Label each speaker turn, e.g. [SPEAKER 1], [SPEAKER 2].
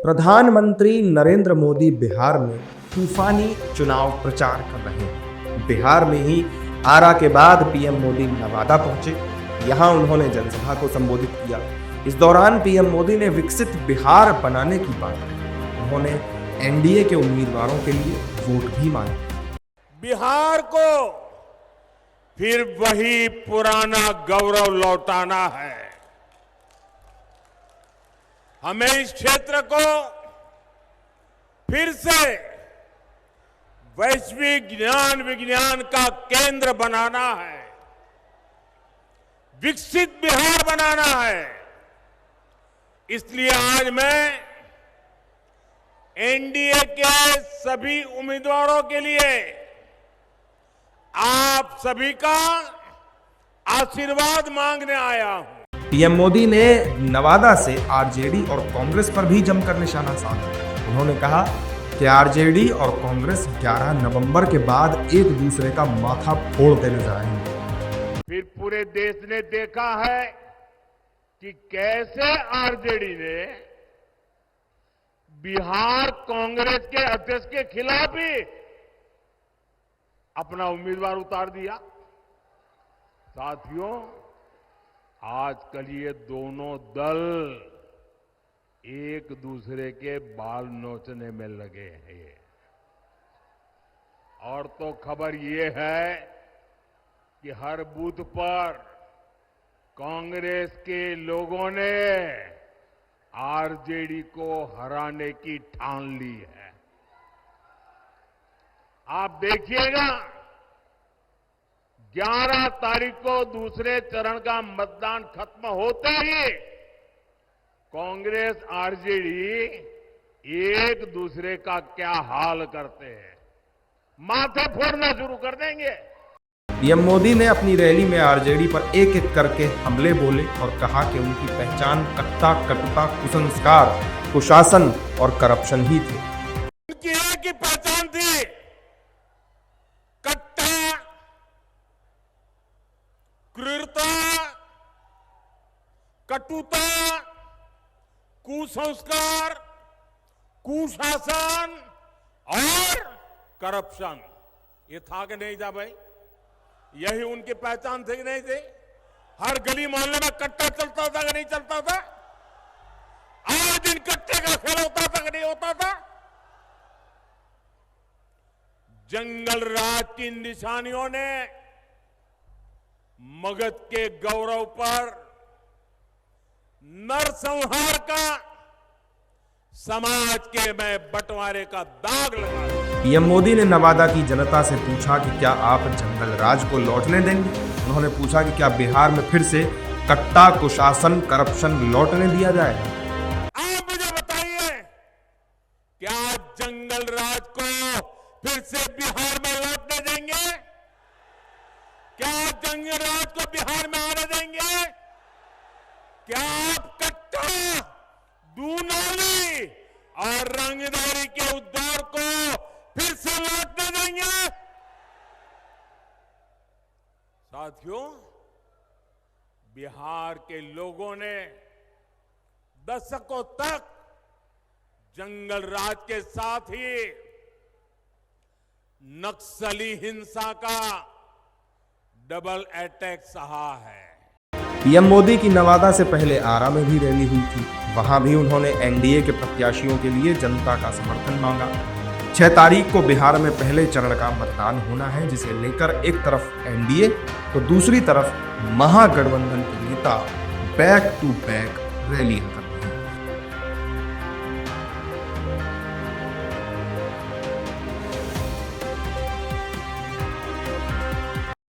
[SPEAKER 1] प्रधानमंत्री नरेंद्र मोदी बिहार में तूफानी चुनाव प्रचार कर रहे हैं। बिहार में ही आरा के बाद पीएम मोदी नवादा पहुंचे। यहां उन्होंने जनसभा को संबोधित किया। इस दौरान पीएम मोदी ने विकसित बिहार बनाने की बात कही। उन्होंने एनडीए के उम्मीदवारों के लिए वोट भी मांगे।
[SPEAKER 2] बिहार को फिर वही पुराना गौरव लौटाना है। हमें इस क्षेत्र को फिर से वैश्विक ज्ञान विज्ञान का केंद्र बनाना है, विकसित बिहार बनाना है। इसलिए आज मैं एनडीए के सभी उम्मीदवारों के लिए आप सभी का आशीर्वाद मांगने आया हूं।
[SPEAKER 1] पीएम मोदी ने नवादा से आरजेडी और कांग्रेस पर भी जमकर निशाना साधा। उन्होंने कहा कि आरजेडी और कांग्रेस 11 नवंबर के बाद एक दूसरे का माथा फोड़ते नजर आएंगे।
[SPEAKER 2] फिर पूरे देश ने देखा है कि कैसे आरजेडी ने बिहार कांग्रेस के अध्यक्ष के खिलाफ ही अपना उम्मीदवार उतार दिया। साथियों, आजकल ये दोनों दल एक दूसरे के बाल नोचने में लगे हैं। और तो खबर ये है कि हर बूथ पर कांग्रेस के लोगों ने आरजेडी को हराने की ठान ली है। आप देखिएगा, 11 तारीख को दूसरे चरण का मतदान खत्म होते ही कांग्रेस आरजेडी एक दूसरे का क्या हाल करते हैं, माथे फोड़ना शुरू कर देंगे।
[SPEAKER 1] पीएम मोदी ने अपनी रैली में आरजेडी पर एक एक करके हमले बोले और कहा कि उनकी पहचान कट्टा, कटुता, कुसंस्कार, कुशासन और करप्शन ही थी।
[SPEAKER 2] उनकी एक ही पहचान थी, कट्टा, क्रूरता, कटुता, कुसंस्कार, कुशासन और करप्शन। ये था कि नहीं था भाई? यही उनकी पहचान थी कि नहीं थी? हर गली मोहल्ले में कट्टा चलता था कि नहीं चलता था? आए दिन कट्टे का खेल होता था कि नहीं होता था? जंगल राज की निशानियों ने मगध के गौरव पर नरसंहार का, समाज के में बंटवारे का दाग लगा।
[SPEAKER 1] पीएम मोदी ने नवादा की जनता से पूछा कि क्या आप जंगल राज को लौटने देंगे। उन्होंने पूछा कि क्या बिहार में फिर से कट्टा, कुशासन, करप्शन लौटने दिया जाए।
[SPEAKER 2] आप मुझे बताइए, क्या जंगल राज को फिर से बिहार में लौटने देंगे? क्या जंगल राज को बिहार में आने देंगे? क्या आप कट्टा, दूनाली और रंगदारी के उस दौर को फिर से लौटने देंगे? साथियों, बिहार के लोगों ने दशकों तक जंगल राज के साथ ही नक्सली हिंसा का डबल अटैक सहा है।
[SPEAKER 1] पीएम मोदी की नवादा से पहले आरा में भी रैली हुई थी। वहां भी उन्होंने एनडीए के प्रत्याशियों के लिए जनता का समर्थन मांगा। 6 तारीख को बिहार में पहले चरण का मतदान होना है, जिसे लेकर एक तरफ एनडीए तो दूसरी तरफ महागठबंधन के नेता बैक टू बैक रैली कर